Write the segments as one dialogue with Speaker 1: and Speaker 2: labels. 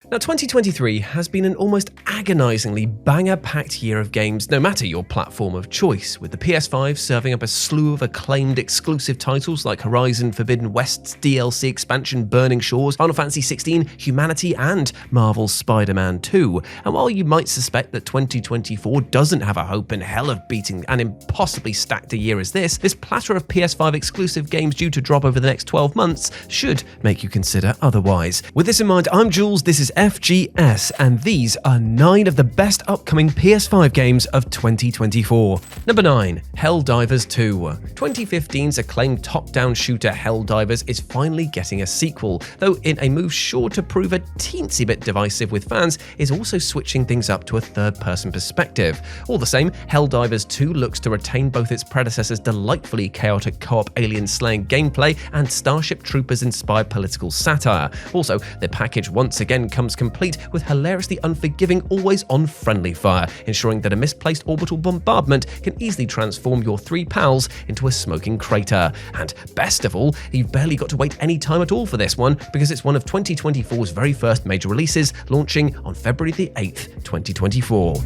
Speaker 1: Now, 2023 has been an almost agonizingly banger-packed year of games, no matter your platform of choice, with the PS5 serving up a slew of acclaimed exclusive titles like Horizon Forbidden West's DLC expansion Burning Shores, Final Fantasy XVI, Humanity, and Marvel's Spider-Man 2. And while you might suspect that 2024 doesn't have a hope in hell of beating an impossibly stacked a year as this platter of PS5 exclusive games due to drop over the next 12 months should make you consider otherwise. With this in mind, I'm Jules, this is FGS, and these are 9 of the best upcoming PS5 games of 2024. Number 9. Helldivers 2. 2015's acclaimed top-down shooter Helldivers is finally getting a sequel, though in a move sure to prove a teensy bit divisive with fans, is also switching things up to a third-person perspective. All the same, Helldivers 2 looks to retain both its predecessor's delightfully chaotic co-op alien-slaying gameplay and Starship Troopers-inspired political satire. Also, the package once again comes complete with hilariously unforgiving, always-on friendly fire, ensuring that a misplaced orbital bombardment can easily transform your 3 pals into a smoking crater. And best of all, you've barely got to wait any time at all for this one, because it's one of 2024's very first major releases, launching on February the 8th, 2024.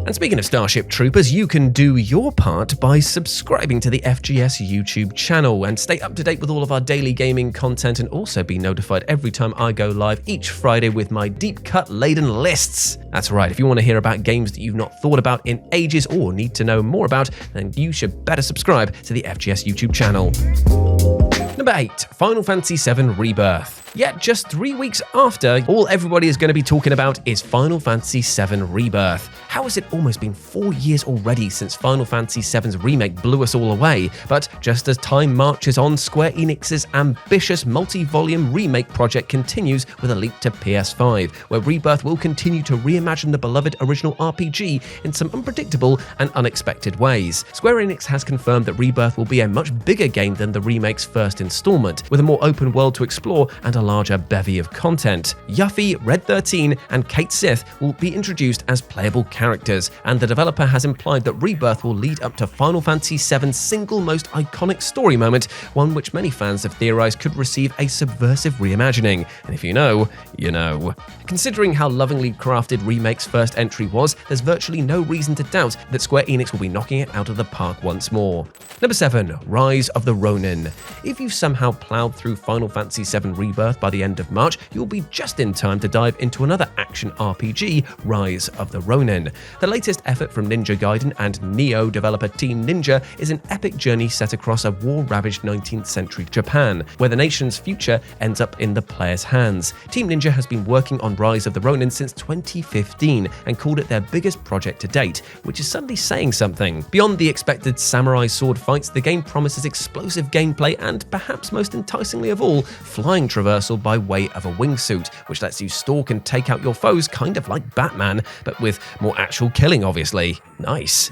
Speaker 1: And speaking of Starship Troopers, you can do your part by subscribing to the FGS YouTube channel and stay up to date with all of our daily gaming content, and also be notified every time I go live each Friday with my deep-cut laden lists. That's right, if you want to hear about games that you've not thought about in ages or need to know more about, then you should better subscribe to the FGS YouTube channel. Number 8. Final Fantasy VII Rebirth. Yet just 3 weeks after, all everybody is going to be talking about is Final Fantasy VII Rebirth. How has it almost been 4 years already since Final Fantasy VII's remake blew us all away? But just as time marches on, Square Enix's ambitious multi-volume remake project continues with a leap to PS5, where Rebirth will continue to reimagine the beloved original RPG in some unpredictable and unexpected ways. Square Enix has confirmed that Rebirth will be a much bigger game than the remake's first installment, with a more open world to explore and a larger bevy of content. Yuffie, Red 13, and Kate Sith will be introduced as playable characters, and the developer has implied that Rebirth will lead up to Final Fantasy VII's single most iconic story moment, one which many fans have theorized could receive a subversive reimagining. And if you know, you know. Considering how lovingly crafted Remake's first entry was, there's virtually no reason to doubt that Square Enix will be knocking it out of the park once more. Number 7. Rise of the Rōnin. If you've somehow plowed through Final Fantasy VII Rebirth by the end of March, you'll be just in time to dive into another action RPG, Rise of the Rōnin. The latest effort from Ninja Gaiden and Neo developer Team Ninja is an epic journey set across a war-ravaged 19th century Japan, where the nation's future ends up in the player's hands. Team Ninja has been working on Rise of the Rōnin since 2015 and called it their biggest project to date, which is suddenly saying something. Beyond the expected samurai sword fights, the game promises explosive gameplay and, perhaps most enticingly of all, flying traversal by way of a wingsuit, which lets you stalk and take out your foes kind of like Batman, but with more actual killing, obviously. Nice.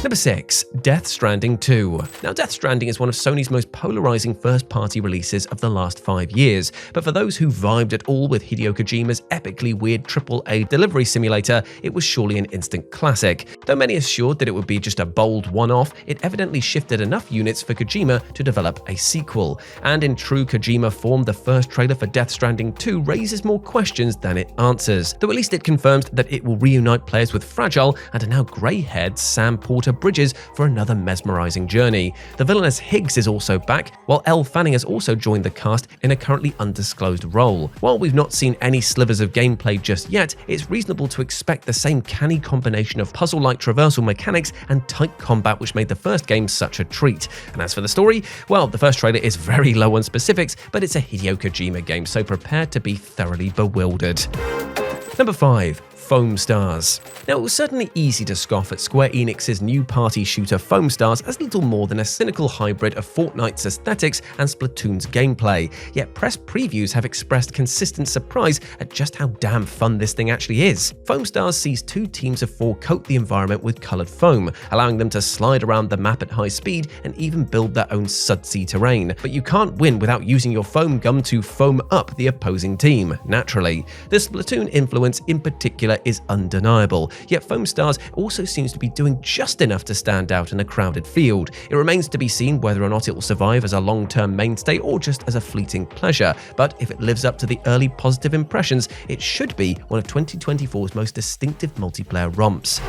Speaker 1: Number 6. Death Stranding 2. Now, Death Stranding is one of Sony's most polarizing first-party releases of the last 5 years, but for those who vibed at all with Hideo Kojima's epically weird AAA delivery simulator, it was surely an instant classic. Though many assured that it would be just a bold one-off, it evidently shifted enough units for Kojima to develop a sequel. And in true Kojima form, the first trailer for Death Stranding 2 raises more questions than it answers, though at least it confirms that it will reunite players with Fragile and a now grey-haired Sam Porter Bridges for another mesmerizing journey. The villainous Higgs is also back, while Elle Fanning has also joined the cast in a currently undisclosed role. While we've not seen any slivers of gameplay just yet, it's reasonable to expect the same canny combination of puzzle-like traversal mechanics and tight combat which made the first game such a treat. And as for the story, well, the first trailer is very low on specifics, but it's a Hideo Kojima game, so prepare to be thoroughly bewildered. Number 5. Foamstars. Now, it was certainly easy to scoff at Square Enix's new party shooter Foamstars as little more than a cynical hybrid of Fortnite's aesthetics and Splatoon's gameplay, yet press previews have expressed consistent surprise at just how damn fun this thing actually is. Foamstars sees 2 teams of 4 coat the environment with coloured foam, allowing them to slide around the map at high speed and even build their own sudsy terrain. But you can't win without using your foam gum to foam up the opposing team, naturally. The Splatoon influence in particular is undeniable, yet Foamstars also seems to be doing just enough to stand out in a crowded field. It remains to be seen whether or not it will survive as a long-term mainstay or just as a fleeting pleasure, but if it lives up to the early positive impressions, it should be one of 2024's most distinctive multiplayer romps.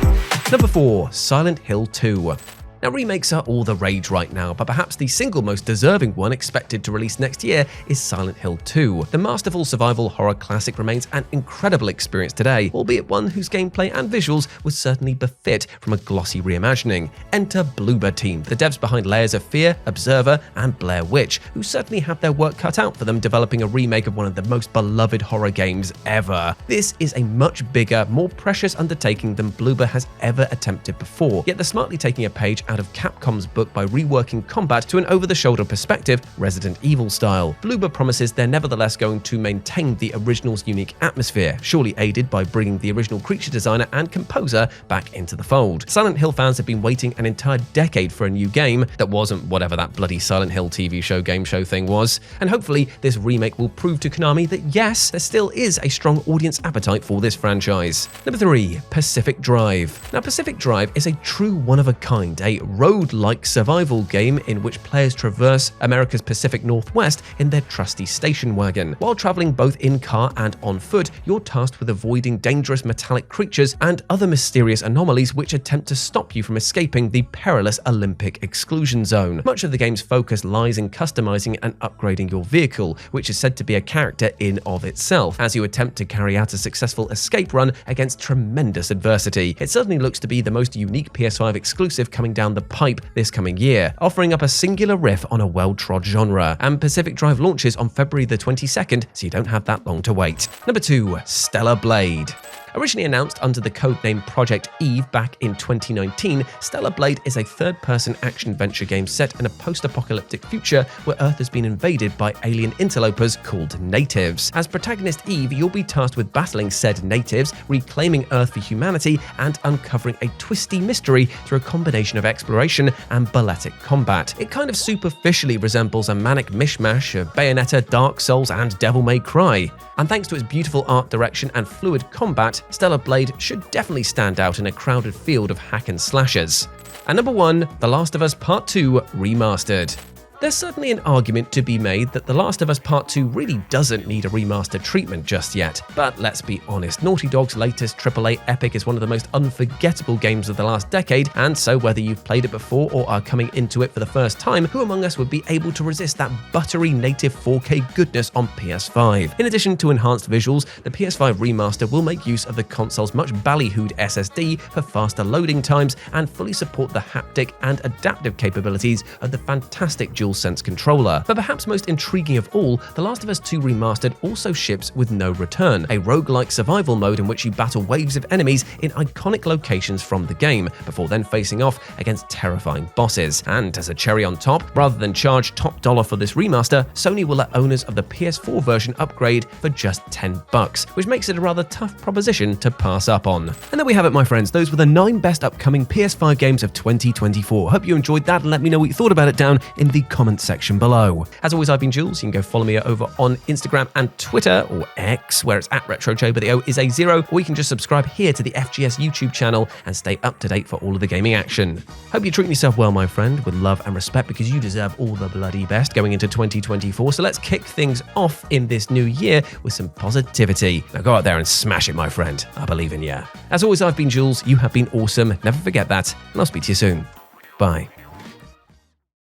Speaker 1: Number 4. Silent Hill 2. Now, remakes are all the rage right now, but perhaps the single most deserving one expected to release next year is Silent Hill 2. The masterful survival horror classic remains an incredible experience today, albeit one whose gameplay and visuals would certainly befit from a glossy reimagining. Enter Bloober Team, the devs behind Layers of Fear, Observer, and Blair Witch, who certainly have their work cut out for them developing a remake of one of the most beloved horror games ever. This is a much bigger, more precious undertaking than Bloober has ever attempted before, yet they're smartly taking a page out of Capcom's book by reworking combat to an over-the-shoulder perspective, Resident Evil style. Bloober promises they're nevertheless going to maintain the original's unique atmosphere, surely aided by bringing the original creature designer and composer back into the fold. Silent Hill fans have been waiting an entire decade for a new game that wasn't whatever that bloody Silent Hill TV show game show thing was, and hopefully this remake will prove to Konami that yes, there still is a strong audience appetite for this franchise. Number 3. Pacific Drive. Now, Pacific Drive is a true one-of-a-kind, a road-like survival game in which players traverse America's Pacific Northwest in their trusty station wagon. While traveling both in car and on foot, you're tasked with avoiding dangerous metallic creatures and other mysterious anomalies which attempt to stop you from escaping the perilous Olympic exclusion zone. Much of the game's focus lies in customizing and upgrading your vehicle, which is said to be a character in of itself, as you attempt to carry out a successful escape run against tremendous adversity. It certainly looks to be the most unique PS5 exclusive coming down the pipe this coming year, offering up a singular riff on a well-trod genre. And Pacific Drive launches on February the 22nd, so you don't have that long to wait. Number 2. Stellar Blade. Originally announced under the codename Project Eve back in 2019, Stellar Blade is a third-person action-adventure game set in a post-apocalyptic future where Earth has been invaded by alien interlopers called natives. As protagonist Eve, you'll be tasked with battling said natives, reclaiming Earth for humanity, and uncovering a twisty mystery through a combination of exploration and balletic combat. It kind of superficially resembles a manic mishmash of Bayonetta, Dark Souls, and Devil May Cry. And thanks to its beautiful art direction and fluid combat, Stellar Blade should definitely stand out in a crowded field of hack and slashers. And number 1, The Last of Us Part 2 Remastered. There's certainly an argument to be made that The Last of Us Part 2 really doesn't need a remastered treatment just yet. But let's be honest, Naughty Dog's latest AAA epic is one of the most unforgettable games of the last decade, and so whether you've played it before or are coming into it for the first time, who among us would be able to resist that buttery native 4K goodness on PS5? In addition to enhanced visuals, the PS5 remaster will make use of the console's much ballyhooed SSD for faster loading times and fully support the haptic and adaptive capabilities of the fantastic DualSense controller. But perhaps most intriguing of all, The Last of Us 2 Remastered also ships with No Return, a roguelike survival mode in which you battle waves of enemies in iconic locations from the game, before then facing off against terrifying bosses. And as a cherry on top, rather than charge top dollar for this remaster, Sony will let owners of the PS4 version upgrade for just $10, which makes it a rather tough proposition to pass up on. And there we have it, my friends. Those were the 9 best upcoming PS5 games of 2024. Hope you enjoyed that, and let me know what you thought about it down in the comment section below. As always, I've been Jules. You can go follow me over on Instagram and Twitter, or X, where it's @RetroJoe, but the O is a 0, or you can just subscribe here to the FGS YouTube channel and stay up to date for all of the gaming action. Hope you're treating yourself well, my friend, with love and respect, because you deserve all the bloody best going into 2024. So let's kick things off in this new year with some positivity. Now go out there and smash it, my friend. I believe in you. As always, I've been Jules. You have been awesome. Never forget that, and I'll speak to you soon. Bye.